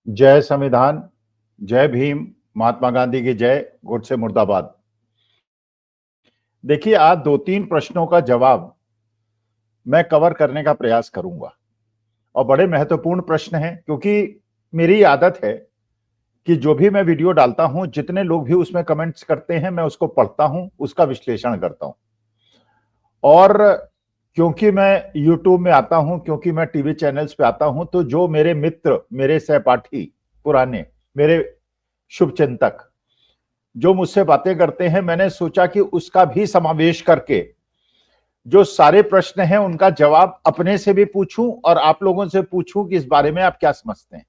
जय संविधान, जय भीम, महात्मा गांधी की जय, गोडसे मुर्दाबाद। देखिए, आज 2-3 प्रश्नों का जवाब मैं कवर करने का प्रयास करूंगा और बड़े महत्वपूर्ण प्रश्न हैं, क्योंकि मेरी आदत है कि जो भी मैं वीडियो डालता हूं, जितने लोग भी उसमें कमेंट्स करते हैं, मैं उसको पढ़ता हूं, उसका विश्लेषण करता हूं। और क्योंकि मैं यूट्यूब में आता हूं, क्योंकि मैं टीवी चैनल्स पे आता हूं, तो जो मेरे मित्र, मेरे सहपाठी, पुराने, मेरे शुभचिंतक जो मुझसे बातें करते हैं, मैंने सोचा कि उसका भी समावेश करके जो सारे प्रश्न हैं उनका जवाब अपने से भी पूछूं और आप लोगों से पूछूं कि इस बारे में आप क्या समझते हैं।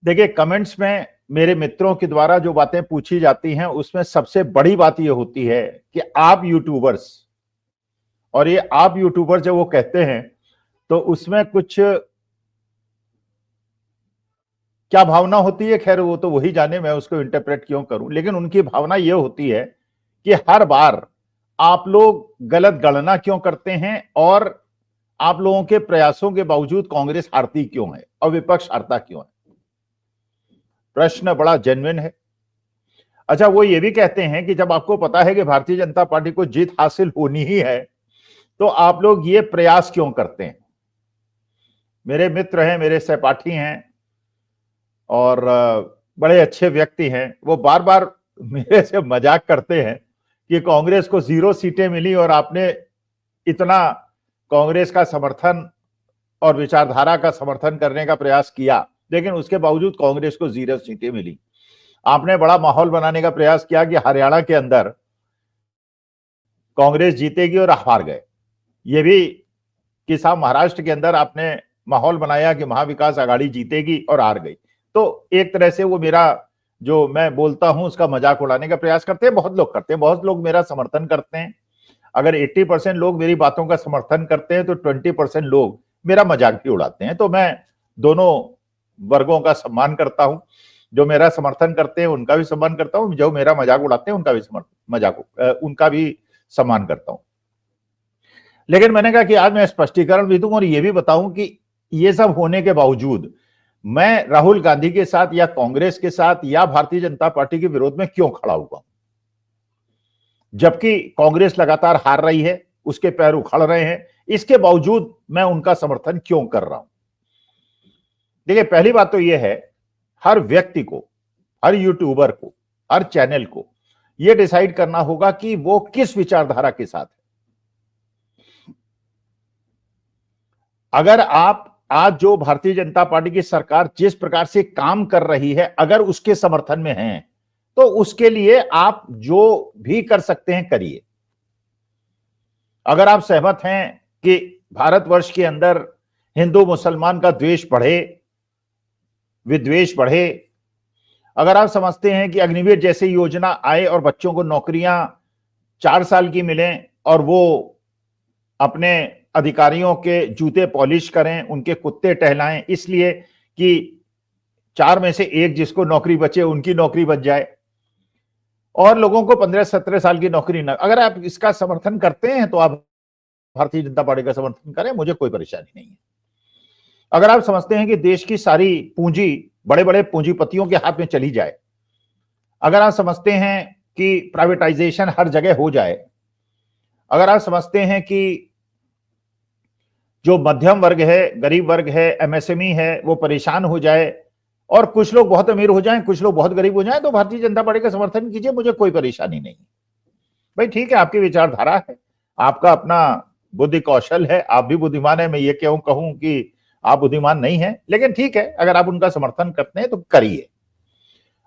देखिए, कमेंट्स में मेरे मित्रों के द्वारा जो बातें पूछी जाती हैं, उसमें सबसे बड़ी बात यह होती है कि आप यूट्यूबर्स, और ये आप यूट्यूबर जब वो कहते हैं तो उसमें कुछ क्या भावना होती है, खैर वो तो वही जाने, मैं उसको इंटरप्रेट क्यों करूं। लेकिन उनकी भावना यह होती है कि हर बार आप लोग गलत गणना क्यों करते हैं और आप लोगों के प्रयासों के बावजूद कांग्रेस हारती क्यों है और विपक्ष हारता क्यों है। प्रश्न बड़ा जेन्युइन है। अच्छा, वो ये भी कहते हैं कि जब आपको पता है कि भारतीय जनता पार्टी को जीत हासिल होनी ही है, तो आप लोग ये प्रयास क्यों करते हैं। मेरे मित्र हैं, मेरे सहपाठी हैं और बड़े अच्छे व्यक्ति हैं। वो बार बार मेरे से मजाक करते हैं कि कांग्रेस को 0 सीटें मिली और आपने इतना कांग्रेस का समर्थन और विचारधारा का समर्थन करने का प्रयास किया, लेकिन उसके बावजूद कांग्रेस को 0 सीटें मिली। आपने बड़ा माहौल बनाने का प्रयास किया कि हरियाणा के अंदर कांग्रेस जीतेगी और हार गए। ये भी कि साहब महाराष्ट्र के अंदर आपने माहौल बनाया कि महाविकास आघाड़ी जीतेगी और हार गई। तो एक तरह से वो मेरा जो मैं बोलता हूं उसका मजाक उड़ाने का प्रयास करते हैं। बहुत लोग करते हैं, बहुत लोग मेरा समर्थन करते हैं। अगर 80% लोग मेरी बातों का समर्थन करते हैं तो 20% लोग मेरा मजाक भी उड़ाते हैं। तो मैं दोनों वर्गों का सम्मान करता हूं। जो मेरा समर्थन करते हैं उनका भी सम्मान करता हूं, जो मेरा मजाक उड़ाते हैं उनका भी सम्मान करता हूं। लेकिन मैंने कहा कि आज मैं स्पष्टीकरण भी दूं और यह भी बताऊं कि ये सब होने के बावजूद मैं राहुल गांधी के साथ या कांग्रेस के साथ या भारतीय जनता पार्टी के विरोध में क्यों खड़ा हुआ, जबकि कांग्रेस लगातार हार रही है, उसके पैर उखड़ रहे हैं, इसके बावजूद मैं उनका समर्थन क्यों कर रहा हूं। देखिए, पहली बात तो यह है, हर व्यक्ति को, हर यूट्यूबर को, हर चैनल को यह डिसाइड करना होगा कि वो किस विचारधारा के साथ है। अगर आप आज जो भारतीय जनता पार्टी की सरकार जिस प्रकार से काम कर रही है, अगर उसके समर्थन में हैं, तो उसके लिए आप जो भी कर सकते हैं करिए। अगर आप सहमत हैं कि भारतवर्ष के अंदर हिंदू मुसलमान का द्वेष बढ़े, विद्वेष बढ़े, अगर आप समझते हैं कि अग्निवीर जैसी योजना आए और बच्चों को नौकरियां 4 साल की मिलें और वो अपने अधिकारियों के जूते पॉलिश करें, उनके कुत्ते टहलाएं, इसलिए कि 4 में से 1 जिसको नौकरी बचे उनकी नौकरी बच जाए और लोगों को 15-17 साल की नौकरी न। अगर आप इसका समर्थन करते हैं तो आप भारतीय जनता पार्टी का समर्थन करें, मुझे कोई परेशानी नहीं है। अगर आप समझते हैं कि देश की सारी पूंजी बड़े बड़े पूंजीपतियों के हाथ में चली जाए, अगर आप समझते हैं कि प्राइवेटाइजेशन हर जगह हो जाए, अगर आप समझते हैं कि जो मध्यम वर्ग है, गरीब वर्ग है, एमएसएमई है, वो परेशान हो जाए और कुछ लोग बहुत अमीर हो जाएं, कुछ लोग बहुत गरीब हो जाएं, तो भारतीय जनता पार्टी का समर्थन कीजिए, मुझे कोई परेशानी नहीं। भाई ठीक है, आपकी विचारधारा है, आपका अपना बुद्धि कौशल है, आप भी बुद्धिमान है। मैं ये क्यों कहूं कि आप बुद्धिमान नहीं है, लेकिन ठीक है, अगर आप उनका समर्थन करते हैं तो करिए।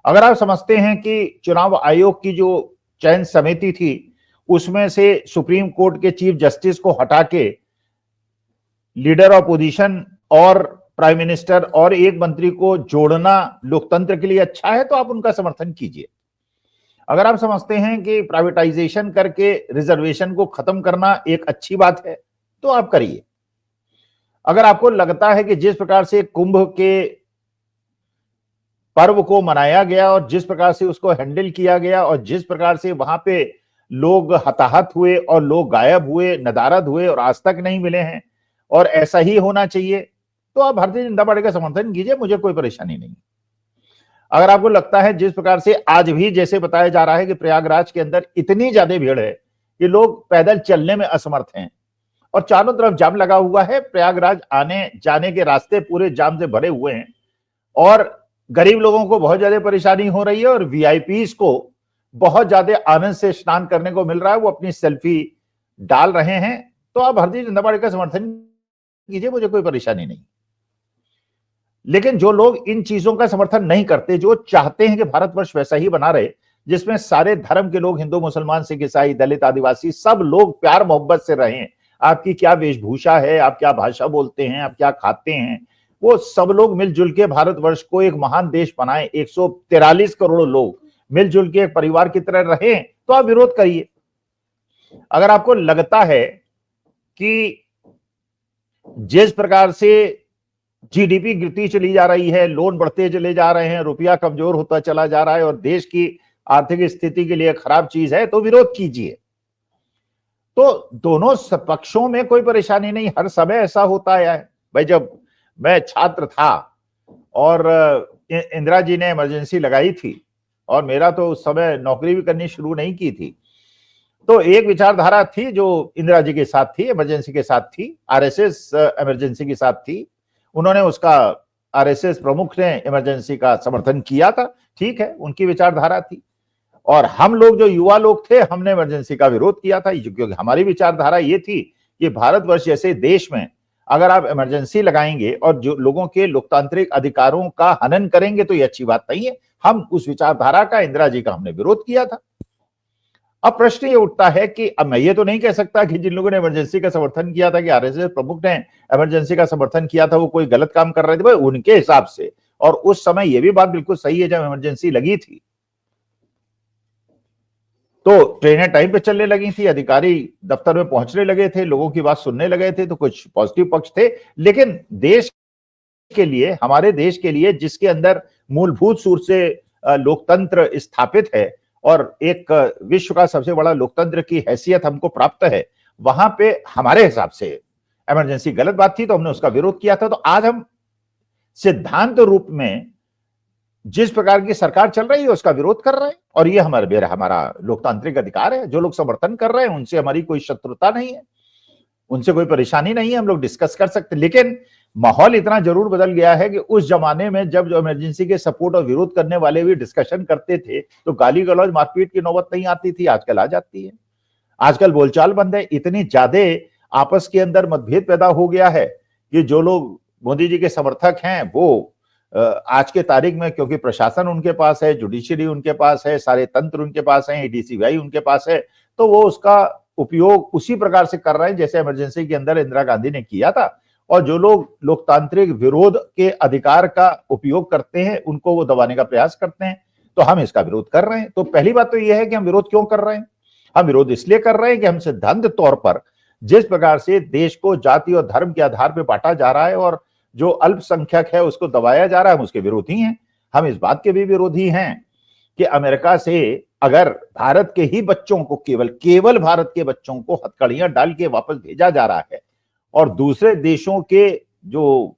अगर आप समझते हैं कि चुनाव आयोग की जो चयन समिति थी उसमें से सुप्रीम कोर्ट के चीफ जस्टिस को हटा के लीडर ऑपोजिशन और प्राइम मिनिस्टर और एक मंत्री को जोड़ना लोकतंत्र के लिए अच्छा है, तो आप उनका समर्थन कीजिए। अगर आप समझते हैं कि प्राइवेटाइजेशन करके रिजर्वेशन को खत्म करना एक अच्छी बात है, तो आप करिए। अगर आपको लगता है कि जिस प्रकार से कुंभ के पर्व को मनाया गया और जिस प्रकार से उसको हैंडल किया गया और जिस प्रकार से वहां पे लोग हताहत हुए और लोग गायब हुए, नदारद हुए और आज तक नहीं मिले हैं, और ऐसा ही होना चाहिए, तो आप भारतीय जनता पार्टी का समर्थन कीजिए, मुझे कोई परेशानी नहीं। अगर आपको लगता है जिस प्रकार से आज भी जैसे बताया जा रहा है कि प्रयागराज के अंदर इतनी ज्यादा भीड़ है कि लोग पैदल चलने में असमर्थ हैं और चारों तरफ जाम लगा हुआ है, प्रयागराज आने जाने के रास्ते पूरे जाम से भरे हुए हैं और गरीब लोगों को बहुत ज्यादा परेशानी हो रही है और वीआईपीज को बहुत ज्यादा आनंद से स्नान करने को मिल रहा है, वो अपनी सेल्फी डाल रहे हैं। तो आप भारतीय जनता पार्टी का समर्थन कीजिए, मुझे कोई परेशानी नहीं। लेकिन जो लोग इन चीजों का समर्थन नहीं करते, जो चाहते हैं कि भारतवर्ष वैसा ही बना रहे जिसमें सारे धर्म के लोग, हिंदू मुसलमान सिख ईसाई दलित आदिवासी सब लोग प्यार मोहब्बत से रहें, आपकी क्या वेशभूषा है, आप क्या भाषा बोलते हैं, आप क्या खाते हैं, वो सब लोग मिलजुल के भारतवर्ष को एक महान देश बनाए, 143 करोड़ लोग मिलजुल के एक परिवार की तरह रहें, तो आप विरोध करिए। अगर आपको लगता है कि जिस प्रकार से जीडीपी गिरती चली जा रही है, लोन बढ़ते चले जा रहे हैं, रुपया कमजोर होता चला जा रहा है और देश की आर्थिक स्थिति के लिए खराब चीज है, तो विरोध कीजिए। तो दोनों पक्षों में कोई परेशानी नहीं, हर समय ऐसा होता है भाई। जब मैं छात्र था और इंदिरा जी ने इमरजेंसी लगाई थी और मेरा तो उस समय नौकरी भी करनी शुरू नहीं की थी, तो एक विचारधारा थी जो इंदिरा जी के साथ थी, इमरजेंसी के साथ थी, आरएसएस इमरजेंसी के साथ थी, उन्होंने उसका, आरएसएस प्रमुख ने इमरजेंसी का समर्थन किया था, ठीक है, उनकी विचारधारा थी। और हम लोग जो युवा लोग थे, हमने इमरजेंसी का विरोध किया था क्योंकि हमारी विचारधारा ये थी कि भारतवर्ष जैसे देश में अगर आप इमरजेंसी लगाएंगे और जो लोगों के लोकतांत्रिक अधिकारों का हनन करेंगे तो ये अच्छी बात नहीं है। हम उस विचारधारा का, इंदिरा जी का हमने विरोध किया था। अब प्रश्न ये उठता है कि अब मैं ये तो नहीं कह सकता कि जिन लोगों ने इमरजेंसी का समर्थन किया था, कि आरएसएस प्रमुख ने इमरजेंसी का समर्थन किया था, वो कोई गलत काम कर रहे थे, भाई उनके हिसाब से। और उस समय ये भी बात बिल्कुल सही है, जब इमरजेंसी लगी थी तो ट्रेनें टाइम पे चलने लगी थी, अधिकारी दफ्तर में पहुंचने लगे थे, लोगों की बात सुनने लगे थे, तो कुछ पॉजिटिव पक्ष थे। लेकिन देश के लिए, हमारे देश के लिए जिसके अंदर मूलभूत रूप से लोकतंत्र स्थापित है और एक विश्व का सबसे बड़ा लोकतंत्र की हैसियत हमको प्राप्त है, वहां पे हमारे हिसाब से इमरजेंसी गलत बात थी, तो हमने उसका विरोध किया था। तो आज हम सिद्धांत रूप में जिस प्रकार की सरकार चल रही है उसका विरोध कर रहे हैं और ये हमारा लोकतांत्रिक अधिकार है। जो लोग समर्थन कर रहे हैं उनसे हमारी कोई शत्रुता नहीं है, उनसे कोई परेशानी नहीं है, हम लोग डिस्कस कर सकते। लेकिन माहौल इतना जरूर बदल गया है कि उस जमाने में जब जो इमरजेंसी के सपोर्ट और विरोध करने वाले भी डिस्कशन करते थे तो गाली गलौज मारपीट की नौबत नहीं आती थी, आजकल आ जाती है। आजकल बोलचाल बंद है, इतनी ज्यादा आपस के अंदर मतभेद पैदा हो गया है कि जो लोग मोदी जी के समर्थक हैं वो आज के तारीख में, क्योंकि प्रशासन उनके पास है, जुडिशरी उनके पास है, सारे तंत्र उनके पास है, डीसीबीआई उनके पास है, तो वो उसका उपयोग उसी प्रकार से कर रहे हैं जैसे इमरजेंसी के अंदर इंदिरा गांधी ने किया था। और जो लोग लोकतांत्रिक विरोध के अधिकार का उपयोग करते हैं उनको वो दबाने का प्रयास करते हैं, तो हम इसका विरोध कर रहे हैं। तो पहली बात तो यह है कि हम विरोध क्यों कर रहे हैं। हम विरोध इसलिए कर रहे हैं कि हम सिद्धांत तौर पर जिस प्रकार से देश को जाति और धर्म के आधार पर बांटा जा रहा है और जो अल्पसंख्यक है उसको दबाया जा रहा है, हम उसके विरोधी हैं। हम इस बात के भी विरोधी हैं कि अमेरिका से अगर भारत के ही बच्चों को, केवल भारत के बच्चों को हथकड़ियां डाल के वापस भेजा जा रहा है और दूसरे देशों के जो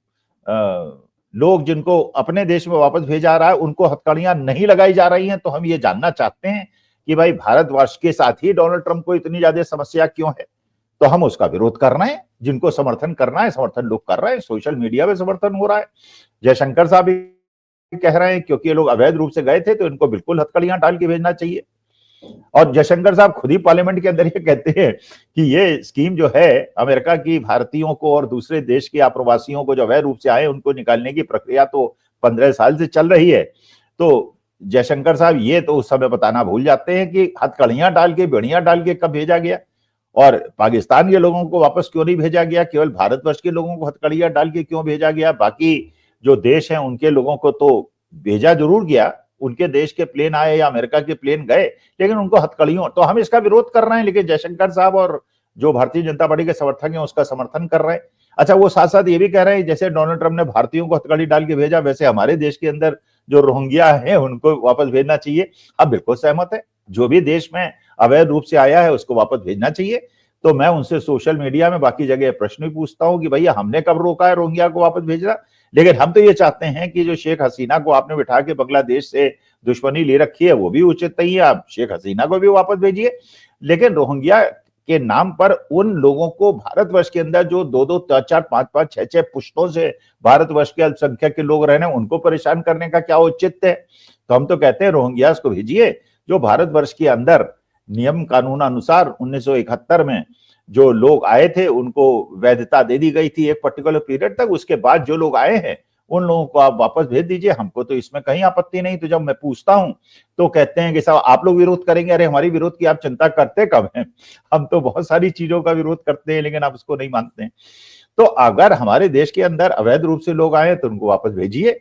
लोग जिनको अपने देश में वापस भेजा रहा है उनको हथकड़ियां नहीं लगाई जा रही हैं, तो हम ये जानना चाहते हैं कि भाई भारतवर्ष के साथ ही डोनाल्ड ट्रंप को इतनी ज्यादा समस्या क्यों है। तो हम उसका विरोध कर रहे हैं। जिनको समर्थन करना है समर्थन लोग कर रहे हैं, सोशल मीडिया में समर्थन हो रहा है। जयशंकर साहब भी कह रहे हैं क्योंकि ये लोग अवैध रूप से गए थे तो इनको बिल्कुल हथकड़ियां डाल के भेजना चाहिए। और जयशंकर साहब खुद ही पार्लियामेंट के अंदर ये कहते हैं कि ये स्कीम जो है अमेरिका की भारतीयों को और दूसरे देश के अप्रवासियों को जो अवैध रूप से आए उनको निकालने की प्रक्रिया तो 15 साल से चल रही है। तो जयशंकर साहब ये तो उस समय बताना भूल जाते हैं कि हथकड़ियां डाल के, बेड़ियां डाल के कब भेजा गया और पाकिस्तान के लोगों को वापस क्यों नहीं भेजा गया, केवल भारतवर्ष के लोगों को हथकड़ियां डाल के क्यों भेजा गया। बाकी जो देश हैं उनके लोगों को तो भेजा जरूर गया, उनके देश के प्लेन आए या अमेरिका के प्लेन गए, लेकिन उनको हथकड़ियों, तो हम इसका विरोध कर रहे हैं। लेकिन जयशंकर साहब और जो भारतीय जनता पार्टी के समर्थक हैं उसका समर्थन कर रहे हैं। अच्छा, वो साथ साथ ये भी कह रहे हैं जैसे डोनाल्ड ट्रंप ने भारतीयों को हथकड़ी डाल के भेजा वैसे हमारे देश के अंदर जो रोहिंग्या हैं उनको वापस भेजना चाहिए। हम बिल्कुल सहमत है, जो भी देश में अवैध रूप से आया है उसको वापस भेजना चाहिए। तो मैं उनसे सोशल मीडिया में बाकी जगह प्रश्न भी पूछता हूं कि भैया हमने कब रोका है रोहिंग्या को वापस भेजना। लेकिन हम तो ये चाहते हैं कि जो शेख हसीना को आपने बिठा के बांग्लादेश से दुश्मनी ले रखी है वो भी उचित नहीं है, आप शेख हसीना को भी वापस भेजिए। लेकिन रोहिंग्या के नाम पर उन लोगों को भारतवर्ष के अंदर जो 2-2, 4-4, 5-5, 6-6 पुश्तों से भारतवर्ष के अल्पसंख्यक के लोग रहे हैं उनको परेशान करने का क्या औचित्य है। तो हम तो कहते हैं रोहिंग्यास को भेजिए, जो भारतवर्ष के अंदर नियम कानून अनुसार 1971 में जो लोग आए थे उनको वैधता दे दी गई थी एक पर्टिकुलर पीरियड तक, उसके बाद जो लोग आए हैं उन लोगों को आप वापस भेज दीजिए, हमको तो इसमें कहीं आपत्ति नहीं। तो जब मैं पूछता हूं तो कहते हैं कि साहब आप लोग विरोध करेंगे। अरे हमारी विरोध की आप चिंता करते कब हैं? हम तो बहुत सारी चीजों का विरोध करते हैं लेकिन आप उसको नहीं मानते हैं। तो अगर हमारे देश के अंदर अवैध रूप से लोग आए तो उनको वापस भेजिए,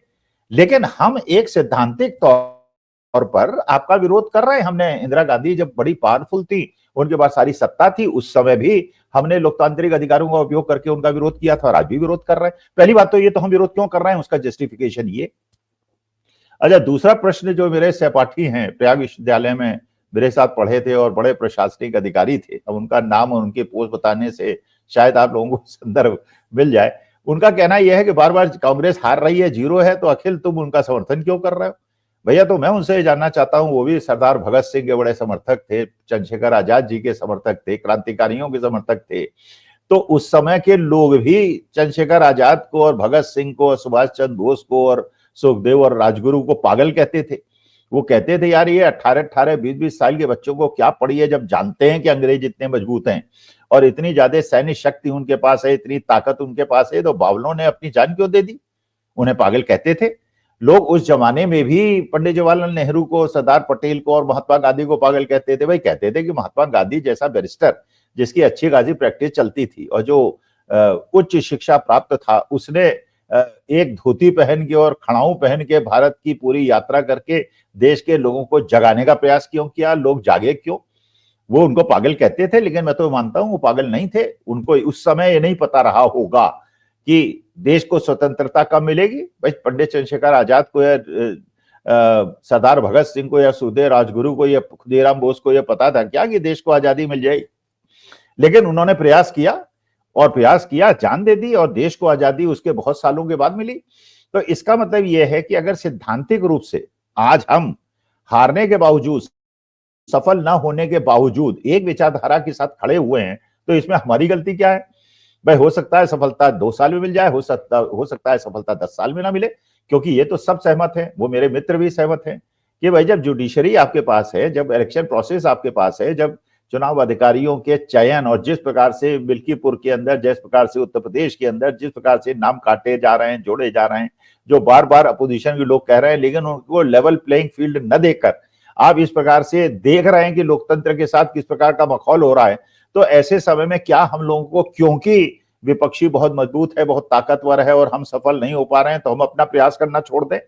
लेकिन हम एक सैद्धांतिक तौर पर आपका विरोध कर रहे हैं। हमने इंदिरा गांधी जब बड़ी पावरफुल थी, उनके पास सारी सत्ता थी, उस समय भी हमने लोकतांत्रिक अधिकारों का उपयोग करके उनका विरोध किया था और आज भी विरोध कर रहे हैं। पहली बात तो ये, तो हम विरोध क्यों कर रहे हैं उसका जस्टिफिकेशन ये। अच्छा, दूसरा प्रश्न, जो मेरे सहपाठी हैं प्रयाग विश्वविद्यालय में मेरे साथ पढ़े थे और बड़े प्रशासनिक अधिकारी थे, अब उनका नाम और उनके पोस्ट बताने से शायद आप लोगों को संदर्भ मिल जाए। उनका कहना यह है कि बार बार कांग्रेस हार रही है, जीरो है, तो अखिल तुम उनका समर्थन क्यों कर रहे हो? भैया, तो मैं उनसे जानना चाहता हूं, वो भी सरदार भगत सिंह के बड़े समर्थक थे, चंद्रशेखर आजाद जी के समर्थक थे, क्रांतिकारियों के समर्थक थे। तो उस समय के लोग भी चंद्रशेखर आजाद को और भगत सिंह को और सुभाष चंद्र बोस को और सुखदेव और राजगुरु को पागल कहते थे। वो कहते थे यार ये 18-18, 20-20 साल के बच्चों को क्या पड़ी है, जब जानते हैं कि अंग्रेज इतने मजबूत हैं और इतनी ज्यादा सैन्य शक्ति उनके पास है, इतनी ताकत उनके पास है, तो बावलों ने अपनी जान क्यों दे दी? उन्हें पागल कहते थे लोग। उस जमाने में भी पंडित जवाहरलाल नेहरू को, सरदार पटेल को और महात्मा गांधी को पागल कहते थे। भाई, कहते थे कि महात्मा गांधी जैसा बैरिस्टर जिसकी अच्छी खासी प्रैक्टिस चलती थी और जो उच्च शिक्षा प्राप्त था, उसने एक धोती पहन के और खड़ाऊ पहन के भारत की पूरी यात्रा करके देश के लोगों को जगाने का प्रयास क्यों किया? लोग जागे क्यों? वो उनको पागल कहते थे, लेकिन मैं तो मानता हूं वो पागल नहीं थे। उनको उस समय ये नहीं पता रहा होगा कि देश को स्वतंत्रता कब मिलेगी। भाई, पंडित चंद्रशेखर आजाद को या सरदार भगत सिंह को या सुखदेव राजगुरु को या खुदीराम बोस को यह पता था क्या कि देश को आजादी मिल जाएगी? लेकिन उन्होंने प्रयास किया और प्रयास किया, जान दे दी, और देश को आजादी उसके बहुत सालों के बाद मिली। तो इसका मतलब यह है कि अगर सैद्धांतिक रूप से आज हम हारने के बावजूद, सफल ना होने के बावजूद एक विचारधारा के साथ खड़े हुए हैं, तो इसमें हमारी गलती क्या है? भाई, हो सकता है सफलता 2 साल में मिल जाए, हो सकता है सफलता 10 साल में ना मिले, क्योंकि ये तो सब सहमत हैं, वो मेरे मित्र भी सहमत हैं कि भाई जब जुडिशरी आपके पास है, जब इलेक्शन प्रोसेस आपके पास है, जब चुनाव अधिकारियों के चयन और जिस प्रकार से मिल्कीपुर के अंदर, जिस प्रकार से उत्तर प्रदेश के अंदर जिस प्रकार से नाम काटे जा रहे हैं, जोड़े जा रहे हैं, जो बार बार अपोजिशन के लोग कह रहे हैं, लेकिन उनको लेवल प्लेइंग फील्ड न देकर आप इस प्रकार से देख रहे हैं कि लोकतंत्र के साथ किस प्रकार का माहौल हो रहा है, तो ऐसे समय में क्या हम लोगों को, क्योंकि विपक्षी बहुत मजबूत है, बहुत ताकतवर है और हम सफल नहीं हो पा रहे हैं, तो हम अपना प्रयास करना छोड़ दें?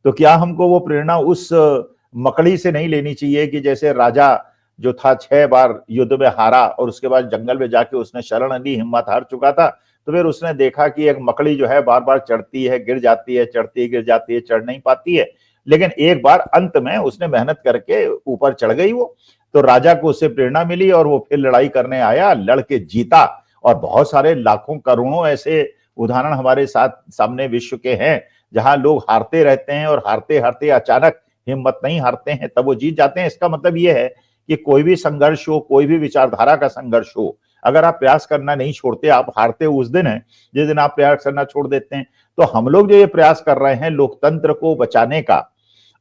तो क्या हमको वो प्रेरणा उस मकड़ी से नहीं लेनी चाहिए कि जैसे राजा जो था 6 बार युद्ध में हारा और उसके बाद जंगल में जाके उसने शरण ली, हिम्मत हार चुका था, तो फिर उसने देखा कि एक मकड़ी जो है बार बार चढ़ती है, गिर जाती है, चढ़ती है, गिर जाती है, चढ़ नहीं पाती है, लेकिन एक बार अंत में उसने मेहनत करके ऊपर चढ़ गई वो। तो राजा को उससे प्रेरणा मिली और वो फिर लड़ाई करने आया, लड़के जीता। और बहुत सारे लाखों करोड़ों ऐसे उदाहरण हमारे साथ सामने विश्व के हैं जहां लोग हारते रहते हैं और हारते हारते अचानक हिम्मत नहीं हारते हैं, तब वो जीत जाते हैं। इसका मतलब ये है कि कोई भी संघर्ष हो, कोई भी विचारधारा का संघर्ष हो, अगर आप प्रयास करना नहीं छोड़ते, आप हारते उस दिन है जिस दिन आप प्रयास करना छोड़ देते हैं। तो हम लोग जो ये प्रयास कर रहे हैं लोकतंत्र को बचाने का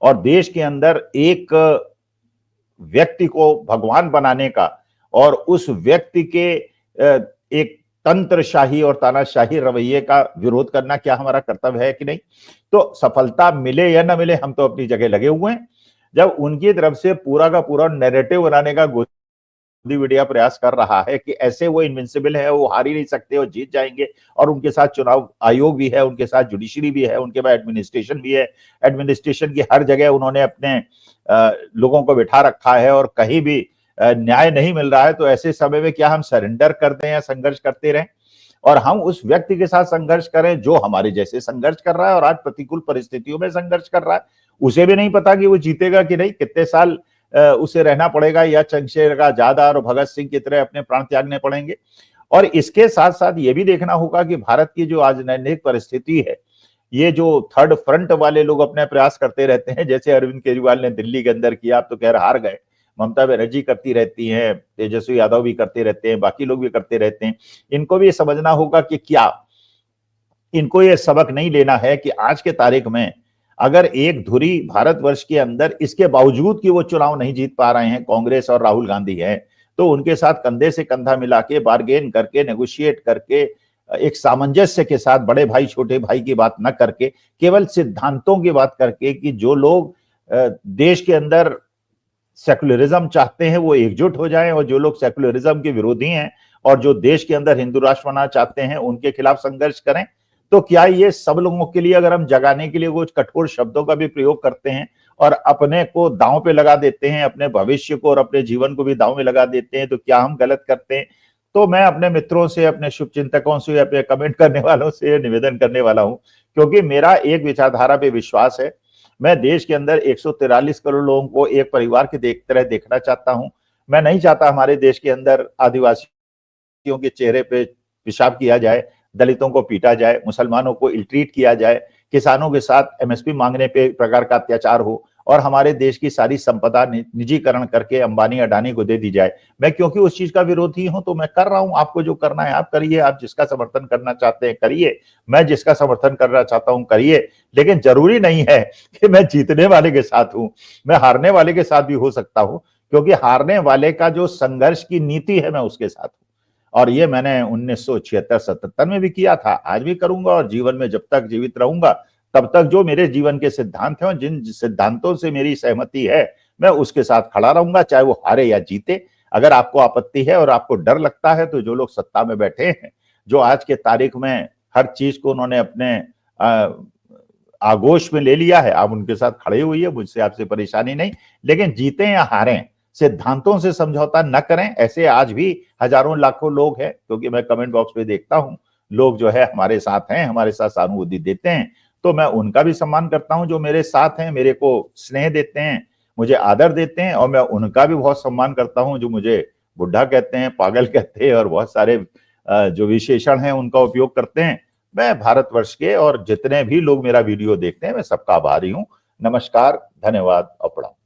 और देश के अंदर एक व्यक्ति को भगवान बनाने का और उस व्यक्ति के एक तंत्रशाही और तानाशाही रवैये का विरोध करना, क्या हमारा कर्तव्य है कि नहीं? तो सफलता मिले या ना मिले, हम तो अपनी जगह लगे हुए हैं। जब उनकी तरफ से पूरा का पूरा नैरेटिव बनाने का गोदी मीडिया प्रयास कर रहा है कि ऐसे वो इनविंसिबल है, वो हार ही नहीं सकते, वो जीत जाएंगे, और उनके साथ चुनाव आयोग भी है, उनके साथ जुडिशरी भी है, उनके बाद एडमिनिस्ट्रेशन भी है, एडमिनिस्ट्रेशन की हर जगह उन्होंने अपने लोगों को बिठा रखा है और कहीं भी न्याय नहीं मिल रहा है, तो ऐसे समय में क्या हम सरेंडर कर दें या संघर्ष करते रहें और हम उस व्यक्ति के साथ संघर्ष करें जो हमारे जैसे संघर्ष कर रहा है और आज प्रतिकूल परिस्थितियों में संघर्ष कर रहा है? उसे भी नहीं पता कि वो जीतेगा कि नहीं। कितने साल उसे रहना पड़ेगा या चंद्रशेखर आजाद और भगत सिंह की तरह अपने प्राण त्यागने पड़ेंगे। और इसके साथ साथ ये भी देखना होगा कि भारत की जो आज राजनीतिक परिस्थिति है, ये जो थर्ड फ्रंट वाले लोग अपने प्रयास करते रहते हैं, जैसे अरविंद केजरीवाल ने दिल्ली के अंदर किया, आप तो खैर हार गए, ममता बनर्जी करती रहती हैं, तेजस्वी यादव भी करते रहते हैं, बाकी लोग भी करते रहते हैं। इनको भी समझना होगा कि क्या इनको ये सबक नहीं लेना है कि आज के तारीख में अगर एक धुरी भारतवर्ष के अंदर, इसके बावजूद कि वो चुनाव नहीं जीत पा रहे हैं, कांग्रेस और राहुल गांधी हैं, तो उनके साथ कंधे से कंधा मिला के, बार्गेन करके, नेगोशिएट करके, एक सामंजस्य के साथ, बड़े भाई छोटे भाई की बात न करके, केवल सिद्धांतों की बात करके, कि जो लोग देश के अंदर सेकुलरिज्म चाहते हैं वो एकजुट हो जाएं, और जो लोग सेकुलरिज्म के विरोधी हैं और जो देश के अंदर हिंदू राष्ट्र बनाना चाहते हैं उनके खिलाफ संघर्ष करें। तो क्या ये सब लोगों के लिए अगर हम जगाने के लिए कुछ कठोर शब्दों का भी प्रयोग करते हैं और अपने को दांव पे लगा देते हैं, अपने भविष्य को और अपने जीवन को भी दांव में लगा देते हैं, तो क्या हम गलत करते हैं? तो मैं अपने मित्रों से, अपने शुभचिंतकों से, अपने कमेंट करने वालों से निवेदन करने वाला हूं, क्योंकि मेरा एक विचारधारा पे विश्वास है। मैं देश के अंदर 143 करोड़ लोगों को एक परिवार की तरह देखना चाहता हूं। मैं नहीं चाहता हमारे देश के अंदर आदिवासियों के चेहरे पे पेशाब किया जाए, दलितों को पीटा जाए, मुसलमानों को इल ट्रीट किया जाए, किसानों के साथ एमएसपी मांगने पे प्रकार का अत्याचार हो, और हमारे देश की सारी संपदा निजीकरण करके अंबानी अडानी को दे दी जाए। मैं क्योंकि उस चीज का विरोधी हूं तो मैं कर रहा हूं। आपको जो करना है आप करिए, आप जिसका समर्थन करना चाहते हैं करिए, मैं जिसका समर्थन करना चाहता हूं करिए, लेकिन जरूरी नहीं है कि मैं जीतने वाले के साथ हूं, मैं हारने वाले के साथ भी हो सकता हूं, क्योंकि हारने वाले का जो संघर्ष की नीति है मैं उसके साथ हूं। और ये मैंने 1976-77 में भी किया था, आज भी करूंगा, और जीवन में जब तक जीवित रहूंगा तब तक जो मेरे जीवन के सिद्धांत हैं और जिन सिद्धांतों से मेरी सहमति है मैं उसके साथ खड़ा रहूंगा, चाहे वो हारे या जीते। अगर आपको आपत्ति है और आपको डर लगता है, तो जो लोग सत्ता में बैठे हैं, जो आज के तारीख में हर चीज को उन्होंने अपने आगोश में ले लिया है, आप उनके साथ खड़े हुई है, मुझसे आपसे परेशानी नहीं। लेकिन जीते या हारें, सिद्धांतों से समझौता न करें। ऐसे आज भी हजारों लाखों लोग हैं, क्योंकि मैं कमेंट बॉक्स में देखता हूं, लोग जो है हमारे साथ हैं, हमारे साथ सहानुभूति देते हैं, तो मैं उनका भी सम्मान करता हूं। जो मेरे साथ हैं, मेरे को स्नेह देते हैं, मुझे आदर देते हैं, और मैं उनका भी बहुत सम्मान करता हूं जो मुझे बुढ़ा कहते हैं, पागल कहते हैं, और बहुत सारे जो विशेषण हैं उनका उपयोग करते हैं। मैं भारतवर्ष के और जितने भी लोग मेरा वीडियो देखते हैं, मैं सबका आभारी हूं। नमस्कार, धन्यवाद और प्रणाम।